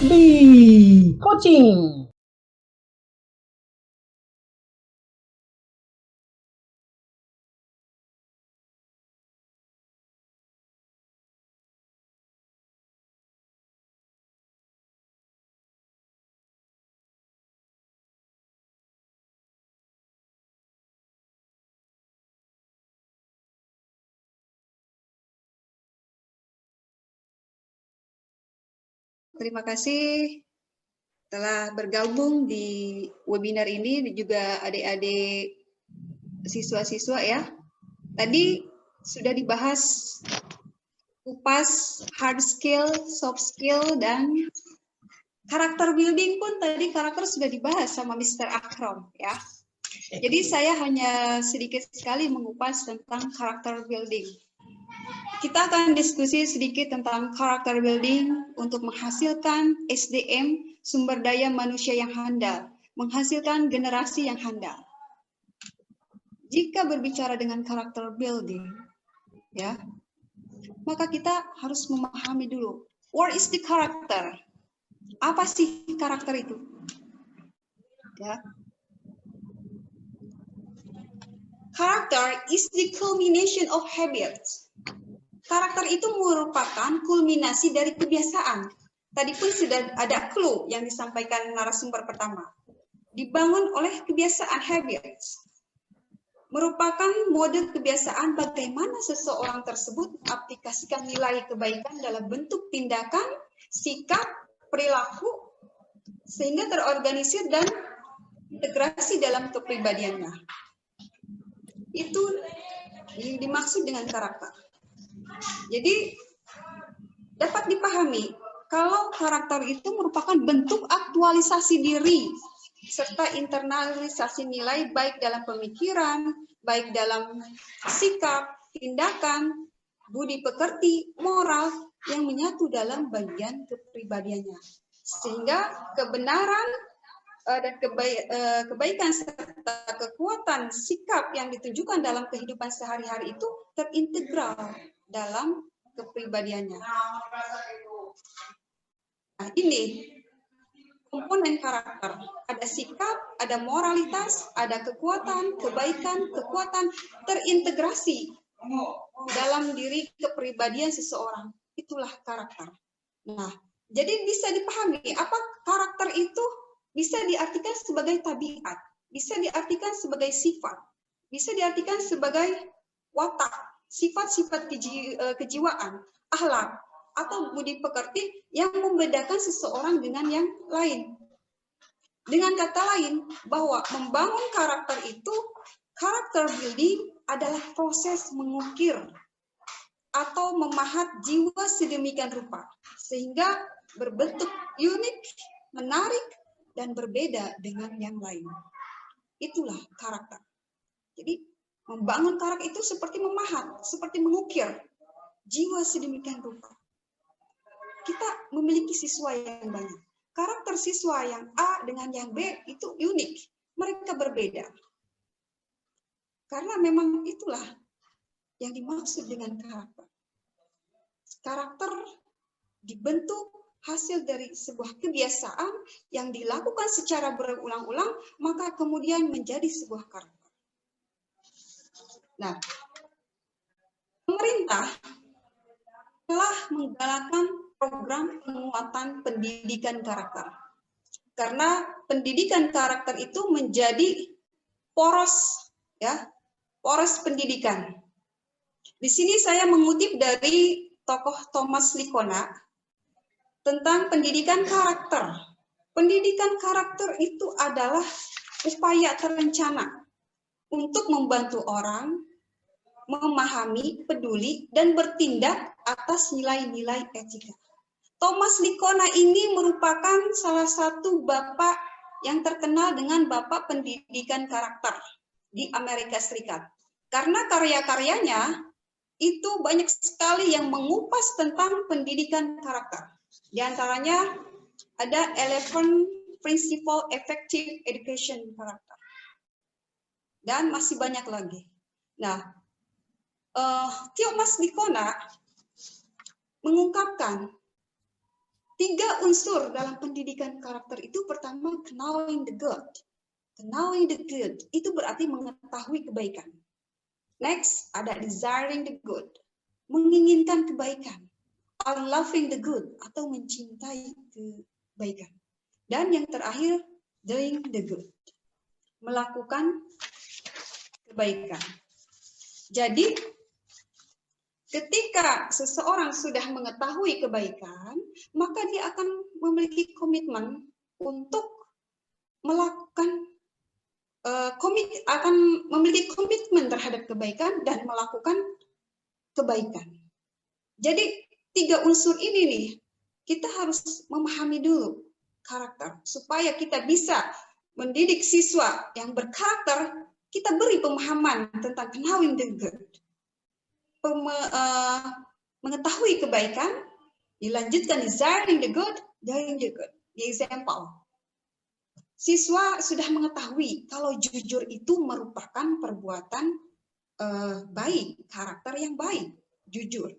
di coaching. Terima kasih telah bergabung di webinar ini, juga adik-adik siswa-siswa ya. Tadi sudah dibahas kupas hard skill, soft skill, dan karakter building pun tadi karakter sudah dibahas sama Mr. Akram ya. Jadi saya hanya sedikit sekali mengupas tentang karakter building. Kita akan diskusi sedikit tentang karakter building untuk menghasilkan SDM, sumber daya manusia yang handal, menghasilkan generasi yang handal. Jika berbicara dengan karakter building, ya, maka kita harus memahami dulu, what is the character? Apa sih karakter itu? Ya. Character is the culmination of habits. Karakter itu merupakan kulminasi dari kebiasaan. Tadi pun sudah ada clue yang disampaikan narasumber pertama. Dibangun oleh kebiasaan habits. Merupakan mode kebiasaan bagaimana seseorang tersebut aplikasikan nilai kebaikan dalam bentuk tindakan, sikap, perilaku, sehingga terorganisir dan integrasi dalam kepribadiannya. Itu yang dimaksud dengan karakter. Jadi dapat dipahami kalau karakter itu merupakan bentuk aktualisasi diri serta internalisasi nilai baik dalam pemikiran, baik dalam sikap, tindakan, budi pekerti, moral yang menyatu dalam bagian kepribadiannya. Sehingga kebenaran dan kebaikan serta kekuatan sikap yang ditunjukkan dalam kehidupan sehari-hari itu terintegral dalam kepribadiannya. Nah, ini komponen karakter. Ada sikap, ada moralitas, ada kekuatan, kebaikan, kekuatan terintegrasi dalam diri kepribadian seseorang. Itulah karakter. Nah, jadi bisa dipahami apa karakter itu bisa diartikan sebagai tabiat, bisa diartikan sebagai sifat, bisa diartikan sebagai watak, sifat-sifat kejiwaan, akhlak, atau budi pekerti yang membedakan seseorang dengan yang lain. Dengan kata lain, bahwa membangun karakter itu, karakter building adalah proses mengukir atau memahat jiwa sedemikian rupa, sehingga berbentuk unik, menarik, dan berbeda dengan yang lain. Itulah karakter. Jadi, membangun karakter itu seperti memahat, seperti mengukir jiwa sedemikian rupa. Kita memiliki siswa yang banyak. Karakter siswa yang A dengan yang B itu unik. Mereka berbeda. Karena memang itulah yang dimaksud dengan karakter. Karakter dibentuk hasil dari sebuah kebiasaan yang dilakukan secara berulang-ulang, maka kemudian menjadi sebuah karakter. Nah, pemerintah telah menggalakkan program penguatan pendidikan karakter. Karena pendidikan karakter itu menjadi poros, ya, poros pendidikan. Di sini saya mengutip dari tokoh Thomas Likona tentang pendidikan karakter. Pendidikan karakter itu adalah upaya terencana untuk membantu orang memahami, peduli, dan bertindak atas nilai-nilai etika. Thomas Likona ini merupakan salah satu bapak yang terkenal dengan bapak pendidikan karakter di Amerika Serikat. Karena karya-karyanya itu banyak sekali yang mengupas tentang pendidikan karakter. Di antaranya ada 11 Principle Effective Education Karakter. Dan masih banyak lagi. Nah, Thomas Likona mengungkapkan 3 unsur dalam pendidikan karakter itu. Pertama, knowing the good. Knowing the good itu berarti mengetahui kebaikan. Next, ada desiring the good, menginginkan kebaikan. Or loving the good, atau mencintai kebaikan. Dan yang terakhir, doing the good, melakukan kebaikan. Jadi, ketika seseorang sudah mengetahui kebaikan, maka dia akan memiliki komitmen untuk melakukan akan memiliki komitmen terhadap kebaikan dan melakukan kebaikan. Jadi 3 unsur ini nih, kita harus memahami dulu karakter supaya kita bisa mendidik siswa yang berkarakter. Kita beri pemahaman tentang knowing the good, mengetahui kebaikan, dilanjutkan desiring the good, doing the good. The example, siswa sudah mengetahui kalau jujur itu merupakan perbuatan baik, karakter yang baik, jujur.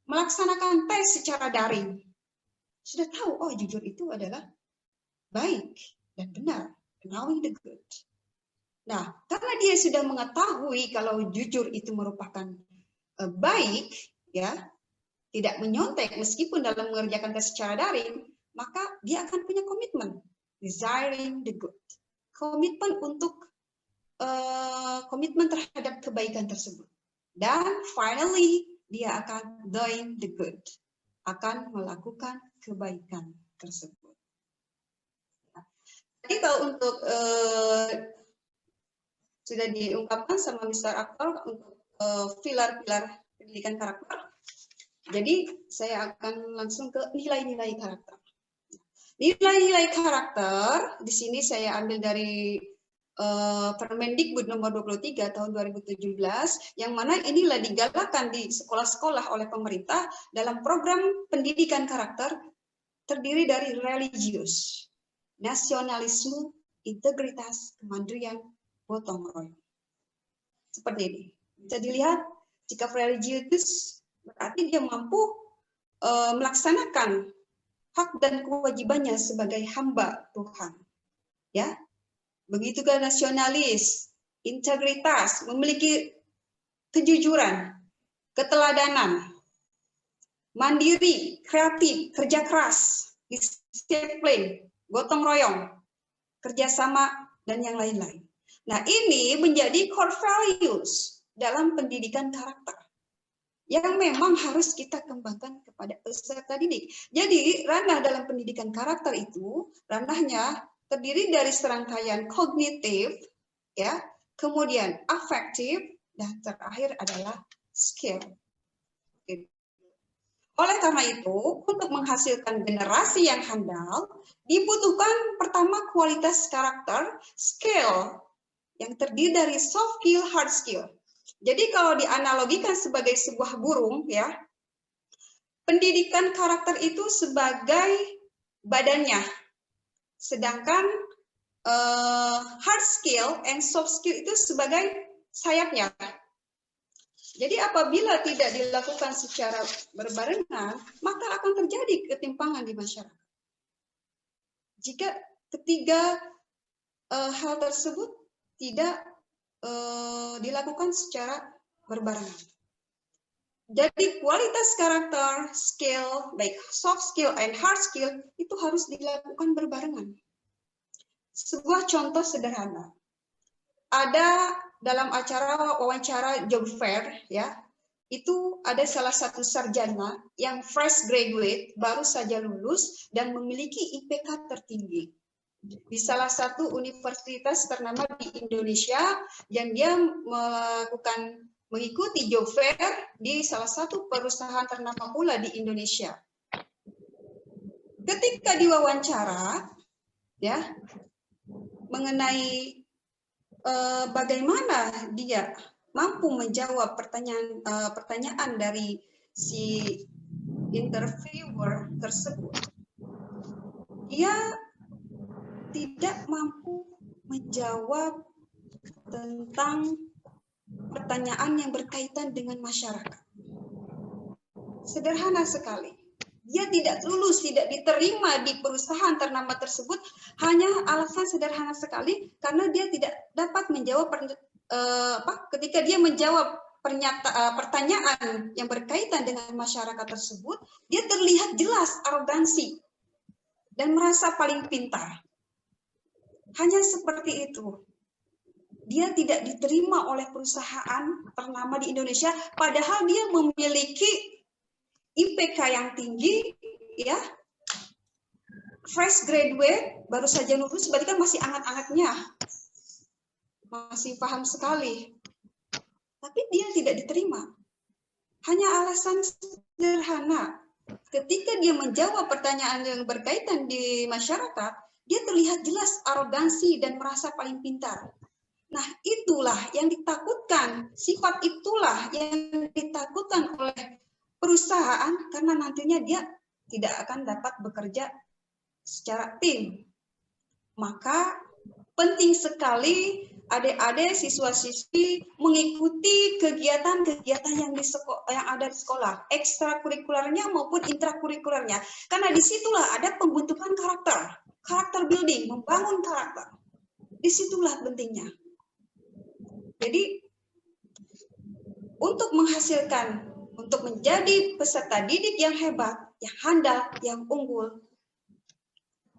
Melaksanakan tes secara daring, sudah tahu, oh jujur itu adalah baik dan benar, knowing the good. Nah, karena dia sudah mengetahui kalau jujur itu merupakan baik, ya, tidak menyontek meskipun dalam mengerjakan tes secara daring, maka dia akan punya komitmen, desiring the good, komitmen untuk komitmen terhadap kebaikan tersebut. Dan finally, dia akan doing the good, akan melakukan kebaikan tersebut. Jadi kalau untuk sudah diungkapkan sama Mr. Aktor untuk pilar-pilar pendidikan karakter. Jadi saya akan langsung ke nilai-nilai karakter. Nilai-nilai karakter di sini saya ambil dari Permendikbud nomor 23 tahun 2017, yang mana inilah digalakkan di sekolah-sekolah oleh pemerintah dalam program pendidikan karakter terdiri dari religius, nasionalisme, integritas, kemandirian, gotong royong. Seperti ini. Bisa dilihat, sikap religius berarti dia mampu melaksanakan hak dan kewajibannya sebagai hamba Tuhan. Ya. Begitu juga nasionalis, integritas, memiliki kejujuran, keteladanan, mandiri, kreatif, kerja keras, disiplin, gotong royong, kerjasama, dan yang lain-lain. Nah, ini menjadi core values dalam pendidikan karakter yang memang harus kita kembangkan kepada peserta didik. Jadi, ranah dalam pendidikan karakter itu, ranahnya terdiri dari serangkaian kognitif, ya, kemudian afektif, dan terakhir adalah skill. Oleh karena itu, untuk menghasilkan generasi yang handal, dibutuhkan pertama kualitas karakter, skill, yang terdiri dari soft skill, hard skill. Jadi kalau dianalogikan sebagai sebuah burung, ya, pendidikan karakter itu sebagai badannya, sedangkan hard skill and soft skill itu sebagai sayapnya. Jadi apabila tidak dilakukan secara berbarengan, maka akan terjadi ketimpangan di masyarakat. Jika ketiga hal tersebut tidak dilakukan secara berbarengan. Jadi kualitas karakter, skill, baik soft skill and hard skill itu harus dilakukan berbarengan. Sebuah contoh sederhana. Ada dalam acara wawancara job fair, ya, itu ada salah satu sarjana yang fresh graduate, baru saja lulus dan memiliki IPK tertinggi di salah satu universitas ternama di Indonesia, dan dia mengikuti job fair di salah satu perusahaan ternama pula di Indonesia. Ketika diwawancara, ya, mengenai bagaimana dia mampu menjawab pertanyaan dari si interviewer tersebut, dia tidak mampu menjawab tentang pertanyaan yang berkaitan dengan masyarakat. Sederhana sekali. dia tidak lulus, tidak diterima di perusahaan ternama tersebut hanya alasan sederhana sekali karena dia tidak dapat menjawab ketika dia menjawab pertanyaan yang berkaitan dengan masyarakat tersebut, dia terlihat jelas arogansi dan merasa paling pintar. Hanya seperti itu. Dia tidak diterima oleh perusahaan ternama di Indonesia, padahal dia memiliki IPK yang tinggi, ya, fresh graduate, baru saja lulus, berarti kan masih anget-angetnya, masih paham sekali. Tapi dia tidak diterima. Hanya alasan sederhana. Ketika dia menjawab pertanyaan yang berkaitan di masyarakat, dia terlihat jelas arogansi dan merasa paling pintar. Nah, itulah yang ditakutkan. Sifat itulah yang ditakutkan oleh perusahaan karena nantinya dia tidak akan dapat bekerja secara tim. Maka penting sekali adik-adik siswa-siswi mengikuti kegiatan-kegiatan yang ada di sekolah, ekstrakurikulernya maupun intrakurikulernya. Karena disitulah ada pembentukan karakter building, membangun karakter. Disitulah pentingnya. Jadi untuk menghasilkan, untuk menjadi peserta didik yang hebat, yang handal, yang unggul,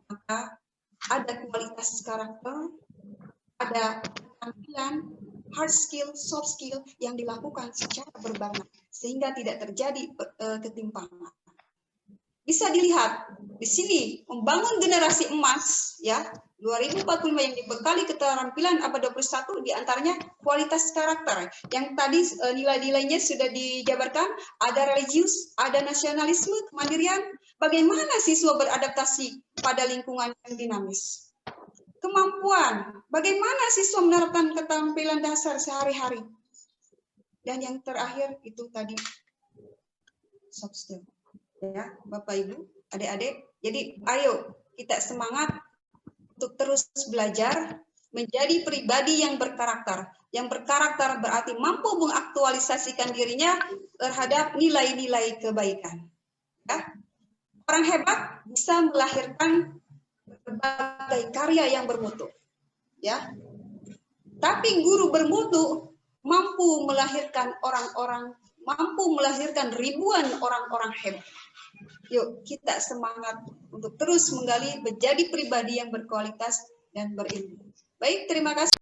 maka ada kualitas karakter, ada keterampilan, hard skill, soft skill yang dilakukan secara berbarengan sehingga tidak terjadi ketimpangan. Bisa dilihat di sini membangun generasi emas, ya, 2045 yang dibekali keterampilan abad 21 diantaranya kualitas karakter yang tadi nilai-nilainya sudah dijabarkan, ada religius, ada nasionalisme, kemandirian, bagaimana siswa beradaptasi pada lingkungan yang dinamis. Kemampuan, bagaimana siswa menerapkan keterampilan dasar sehari-hari. Dan yang terakhir itu tadi soft skill. Ya, Bapak Ibu, adik-adik. Jadi ayo kita semangat untuk terus belajar menjadi pribadi yang berkarakter. Yang berkarakter berarti mampu mengaktualisasikan dirinya terhadap nilai-nilai kebaikan. Ya. Orang hebat bisa melahirkan berbagai karya yang bermutu. Ya. Tapi guru bermutu mampu melahirkan ribuan orang-orang hebat. Yuk kita semangat untuk terus menggali menjadi pribadi yang berkualitas dan berilmu. Baik, terima kasih.